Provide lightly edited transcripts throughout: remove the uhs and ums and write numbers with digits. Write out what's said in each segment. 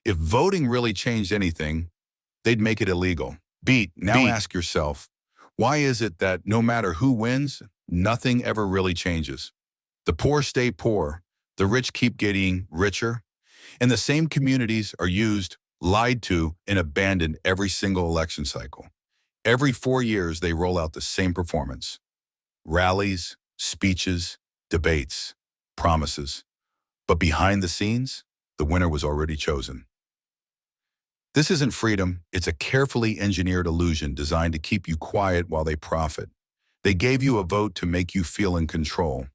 If voting really changed anything, they'd make it illegal. Now ask yourself, why is it that no matter who wins, nothing ever really changes? The poor stay poor, the rich keep getting richer, and the same communities are used, lied to, and abandoned every single election cycle. Every 4 years, they roll out the same performance. Rallies, speeches, debates, promises. But behind the scenes, the winner was already chosen. This isn't freedom, it's a carefully engineered illusion designed to keep you quiet while they profit. They gave you a vote to make you feel in control,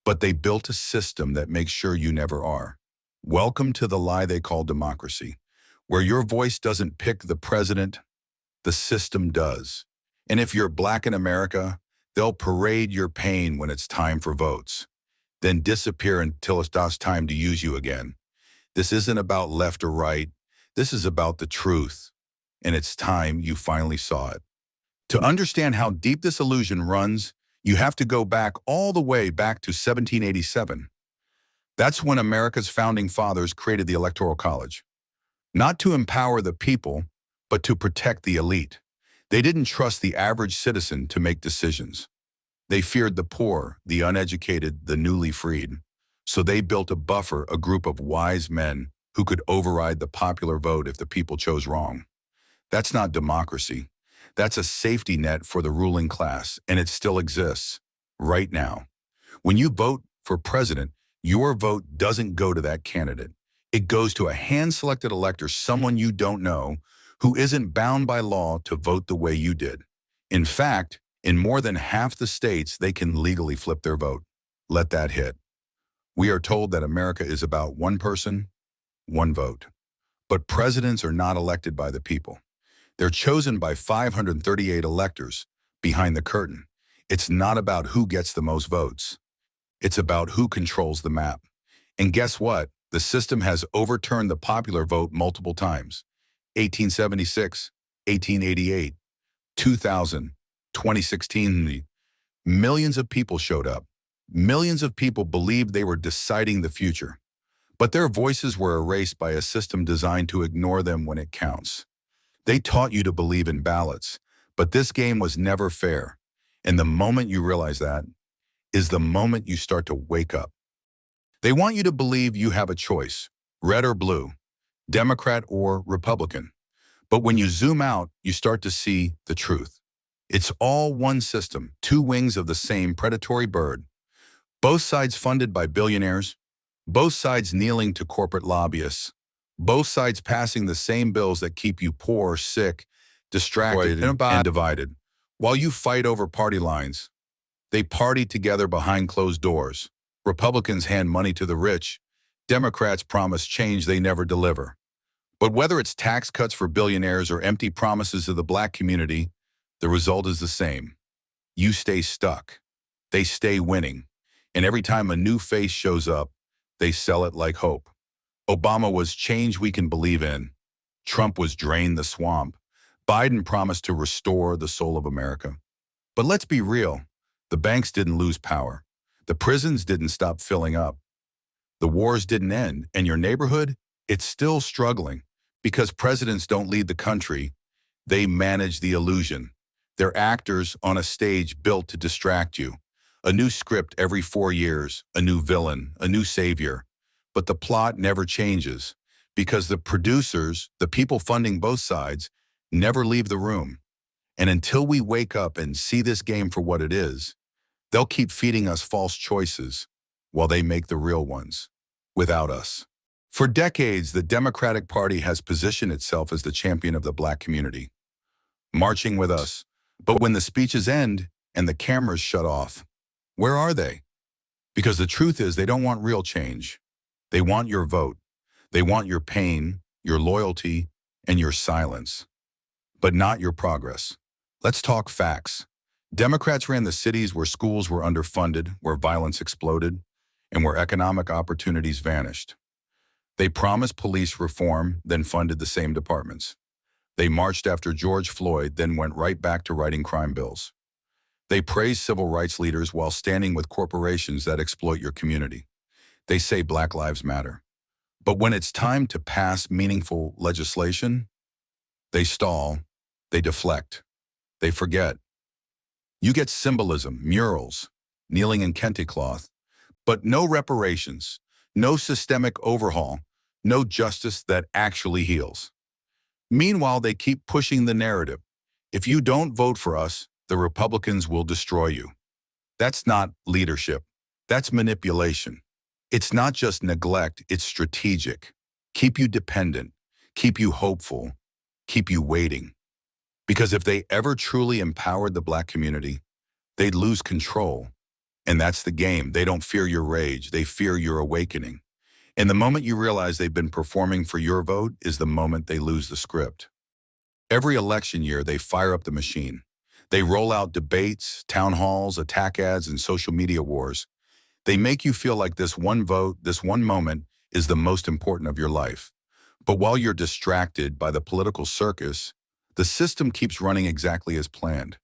but they built a system that makes sure you never are. Welcome to the lie they call democracy, where your voice doesn't pick the president, the system does. And if you're Black in America, they'll parade your pain when it's time for votes, then disappear until it's time to use you again. This isn't about left or right. This is about the truth, and it's time you finally saw it. To understand how deep this illusion runs, you have to go back all the way back to 1787. That's when America's founding fathers created the Electoral College. Not to empower the people, but to protect the elite. They didn't trust the average citizen to make decisions. They feared the poor, the uneducated, the newly freed. So they built a buffer, a group of wise men who could override the popular vote if the people chose wrong. That's not democracy. That's a safety net for the ruling class, and it still exists right now. When you vote for president, your vote doesn't go to that candidate. It goes to a hand-selected elector, someone you don't know, who isn't bound by law to vote the way you did. In fact, in more than half the states, they can legally flip their vote. Let that hit. We are told that America is about one person, one vote. But presidents are not elected by the people. They're chosen by 538 electors behind the curtain. It's not about who gets the most votes. It's about who controls the map. And guess what? The system has overturned the popular vote multiple times. 1876, 1888, 2000, 2016. Millions of people showed up. Millions of people believed they were deciding the future. But their voices were erased by a system designed to ignore them when it counts. They taught you to believe in ballots, but this game was never fair. And the moment you realize that is the moment you start to wake up. They want you to believe you have a choice, red or blue, Democrat or Republican. But when you zoom out, you start to see the truth. It's all one system, two wings of the same predatory bird. Both sides funded by billionaires, both sides kneeling to corporate lobbyists, both sides passing the same bills that keep you poor, sick, distracted, and divided. While you fight over party lines, they party together behind closed doors. Republicans hand money to the rich. Democrats promise change they never deliver. But whether it's tax cuts for billionaires or empty promises to the Black community, the result is the same. You stay stuck. They stay winning. And every time a new face shows up, they sell it like hope. Obama was change we can believe in. Trump was drain the swamp. Biden promised to restore the soul of America. But let's be real. The banks didn't lose power. The prisons didn't stop filling up. The wars didn't end. And your neighborhood, it's still struggling because presidents don't lead the country. They manage the illusion. They're actors on a stage built to distract you. A new script every 4 years, a new villain, a new savior. But the plot never changes because the producers, the people funding both sides, never leave the room. And until we wake up and see this game for what it is, they'll keep feeding us false choices while they make the real ones, without us. For decades, the Democratic Party has positioned itself as the champion of the Black community, marching with us. But when the speeches end and the cameras shut off, where are they? Because the truth is they don't want real change. They want your vote. They want your pain, your loyalty, and your silence, but not your progress. Let's talk facts. Democrats ran the cities where schools were underfunded, where violence exploded, and where economic opportunities vanished. They promised police reform, then funded the same departments. They marched after George Floyd, then went right back to writing crime bills. They praise civil rights leaders while standing with corporations that exploit your community. They say Black Lives Matter. But when it's time to pass meaningful legislation, they stall, they deflect, they forget. You get symbolism, murals, kneeling in kente cloth, but no reparations, no systemic overhaul, no justice that actually heals. Meanwhile, they keep pushing the narrative. If you don't vote for us, the Republicans will destroy you. That's not leadership. That's manipulation. It's not just neglect, it's strategic. Keep you dependent, keep you hopeful, keep you waiting. Because if they ever truly empowered the Black community, they'd lose control. And that's the game. They don't fear your rage, they fear your awakening. And the moment you realize they've been performing for your vote is the moment they lose the script. Every election year, they fire up the machine. They roll out debates, town halls, attack ads, and social media wars. They make you feel like this one vote, this one moment, is the most important of your life. But while you're distracted by the political circus, the system keeps running exactly as planned.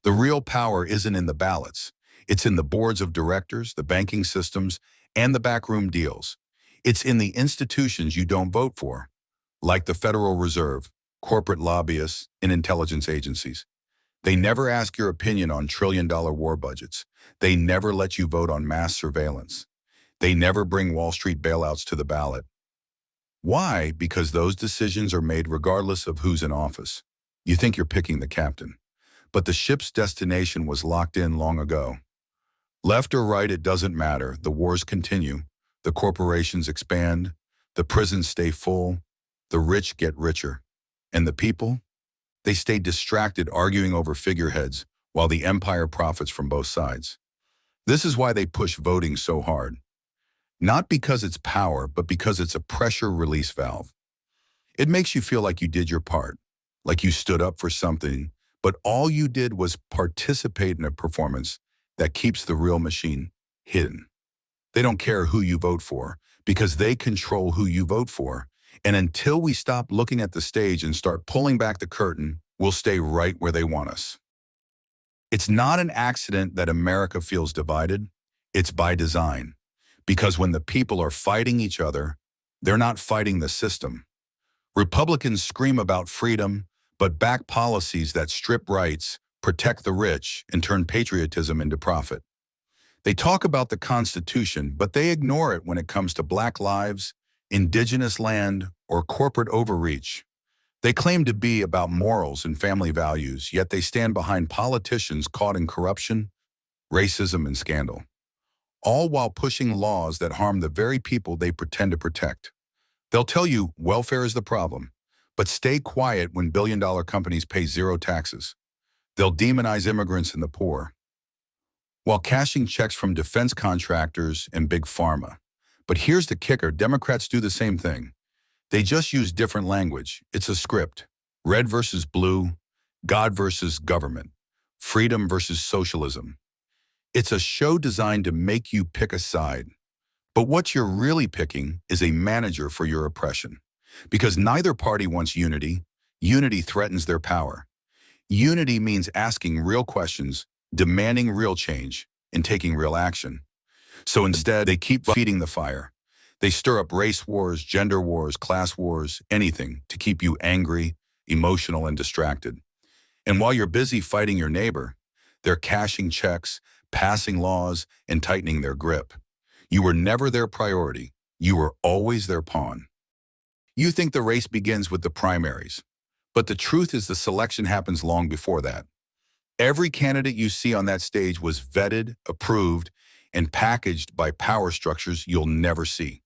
The real power isn't in the ballots. It's in the boards of directors, the banking systems, and the backroom deals. It's in the institutions you don't vote for, like the Federal Reserve, corporate lobbyists, and intelligence agencies. They never ask your opinion on trillion-dollar war budgets. They never let you vote on mass surveillance. They never bring Wall Street bailouts to the ballot. Why? Because those decisions are made regardless of who's in office. You think you're picking the captain, but the ship's destination was locked in long ago. Left or right, it doesn't matter. The wars continue. The corporations expand. The prisons stay full. The rich get richer. And the people? They stay distracted arguing over figureheads while the empire profits from both sides. This is why they push voting so hard. Not because it's power, but because it's a pressure release valve. It makes you feel like you did your part, like you stood up for something, but all you did was participate in a performance that keeps the real machine hidden. They don't care who you vote for because they control who you vote for. And until we stop looking at the stage and start pulling back the curtain, we'll stay right where they want us. It's not an accident that America feels divided. It's by design. Because when the people are fighting each other, they're not fighting the system. Republicans scream about freedom, but back policies that strip rights, protect the rich, and turn patriotism into profit. They talk about the Constitution, but they ignore it when it comes to Black lives, indigenous land, or corporate overreach. They claim to be about morals and family values, yet they stand behind politicians caught in corruption, racism, and scandal, all while pushing laws that harm the very people they pretend to protect. They'll tell you welfare is the problem, but stay quiet when billion-dollar companies pay zero taxes. They'll demonize immigrants and the poor, while cashing checks from defense contractors and big pharma. But here's the kicker, Democrats do the same thing. They just use different language. It's a script. Red versus blue, God versus government, freedom versus socialism. It's a show designed to make you pick a side. But what you're really picking is a manager for your oppression. Because neither party wants unity. Unity threatens their power. Unity means asking real questions, demanding real change, and taking real action. So instead, they keep feeding the fire. They stir up race wars, gender wars, class wars, anything to keep you angry, emotional, and distracted. And while you're busy fighting your neighbor, they're cashing checks, passing laws, and tightening their grip. You were never their priority. You were always their pawn. You think the race begins with the primaries, but the truth is the selection happens long before that. Every candidate you see on that stage was vetted, approved, and packaged by power structures you'll never see.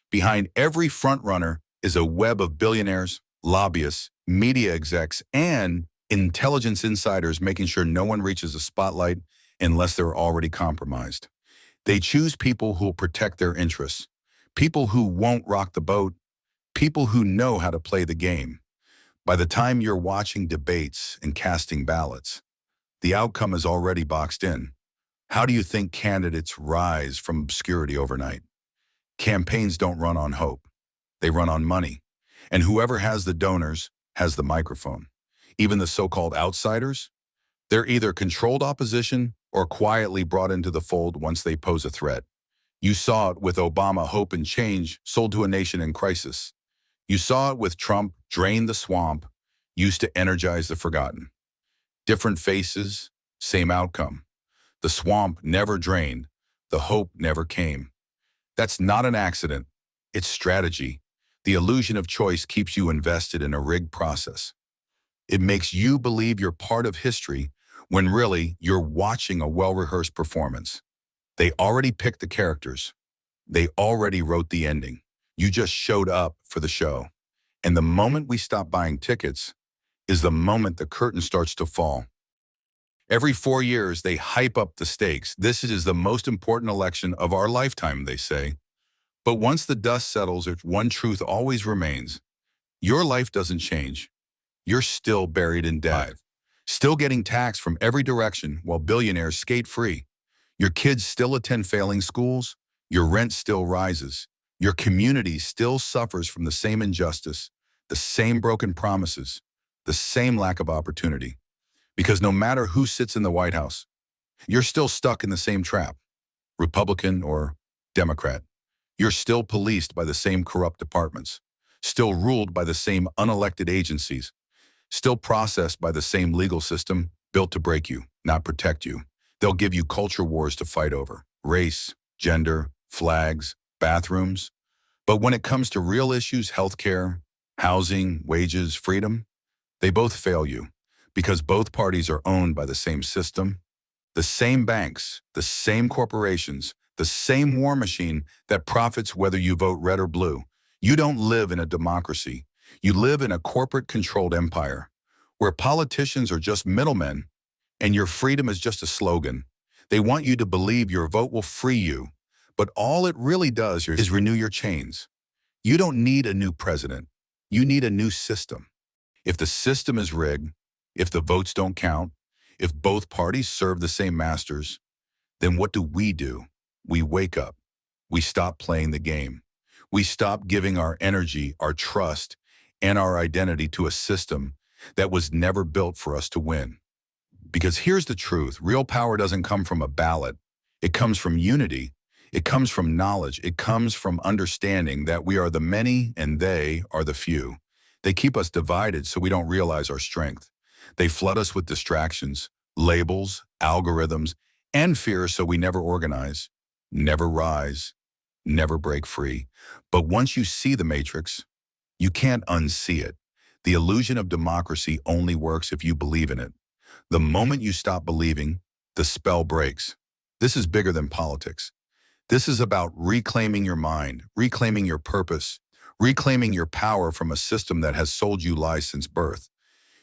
Behind every frontrunner is a web of billionaires, lobbyists, media execs, and intelligence insiders making sure no one reaches the spotlight unless they're already compromised. They choose people who'll protect their interests, people who won't rock the boat, people who know how to play the game. By the time you're watching debates and casting ballots, the outcome is already boxed in. How do you think candidates rise from obscurity overnight? Campaigns don't run on hope. They run on money. And whoever has the donors has the microphone. Even the so-called outsiders, they're either controlled opposition or quietly brought into the fold once they pose a threat. You saw it with Obama hope and change sold to a nation in crisis. You saw it with Trump drain the swamp, used to energize the forgotten. Different faces, same outcome. The swamp never drained, the hope never came. That's not an accident, it's strategy. The illusion of choice keeps you invested in a rigged process. It makes you believe you're part of history when really you're watching a well-rehearsed performance. They already picked the characters. They already wrote the ending. You just showed up for the show. And the moment we stop buying tickets is the moment the curtain starts to fall. Every 4 years, they hype up the stakes. This is the most important election of our lifetime, they say. But once the dust settles, one truth always remains. Your life doesn't change. You're still buried in debt. Still getting taxed from every direction while billionaires skate free. Your kids still attend failing schools. Your rent still rises. Your community still suffers from the same injustice, the same broken promises, the same lack of opportunity. Because no matter who sits in the White House, you're still stuck in the same trap, Republican or Democrat. You're still policed by the same corrupt departments, still ruled by the same unelected agencies, still processed by the same legal system built to break you, not protect you. They'll give you culture wars to fight over, race, gender, flags, bathrooms. But when it comes to real issues, healthcare, housing, wages, freedom, they both fail you because both parties are owned by the same system, the same banks, the same corporations, the same war machine that profits whether you vote red or blue. You don't live in a democracy. You live in a corporate-controlled empire where politicians are just middlemen and your freedom is just a slogan. They want you to believe your vote will free you, but all it really does is renew your chains. You don't need a new president. You need a new system. If the system is rigged, if the votes don't count, if both parties serve the same masters, then what do? We wake up. We stop playing the game. We stop giving our energy, our trust, and our identity to a system that was never built for us to win. Because here's the truth, real power doesn't come from a ballot. It comes from unity. It comes from knowledge. It comes from understanding that we are the many and they are the few. They keep us divided so we don't realize our strength. They flood us with distractions, labels, algorithms, and fear so we never organize, never rise, never break free. But once you see the matrix, you can't unsee it. The illusion of democracy only works if you believe in it. The moment you stop believing, the spell breaks. This is bigger than politics. This is about reclaiming your mind, reclaiming your purpose, reclaiming your power from a system that has sold you lies since birth.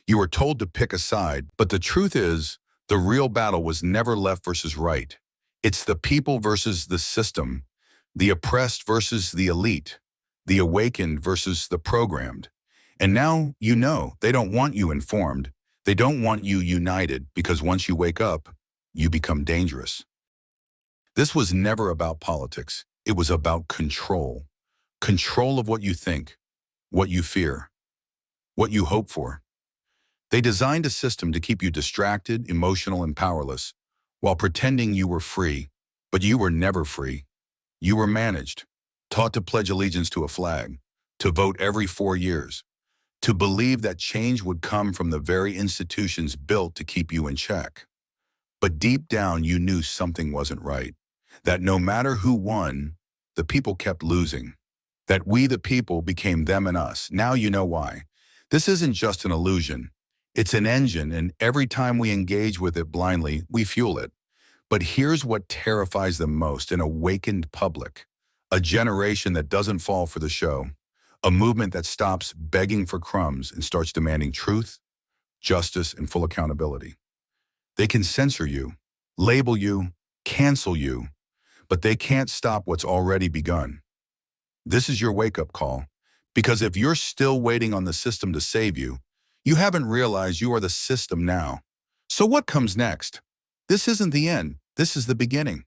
You were told to pick a side, but the truth is, the real battle was never left versus right. It's the people versus the system, the oppressed versus the elite, the awakened versus the programmed. And now you know they don't want you informed. They don't want you united because once you wake up, you become dangerous. This was never about politics. It was about control. Control of what you think, what you fear, what you hope for. They designed a system to keep you distracted, emotional, and powerless while pretending you were free, but you were never free. You were managed, taught to pledge allegiance to a flag, to vote every 4 years, to believe that change would come from the very institutions built to keep you in check. But deep down, you knew something wasn't right, that no matter who won, the people kept losing, that we the people became them and us. Now you know why. This isn't just an illusion. It's an engine, and every time we engage with it blindly, we fuel it. But here's what terrifies them most: an awakened public, a generation that doesn't fall for the show, a movement that stops begging for crumbs and starts demanding truth, justice, and full accountability. They can censor you, label you, cancel you, but they can't stop what's already begun. This is your wake-up call, because if you're still waiting on the system to save you, you haven't realized you are the system now. So what comes next? This isn't the end. This is the beginning.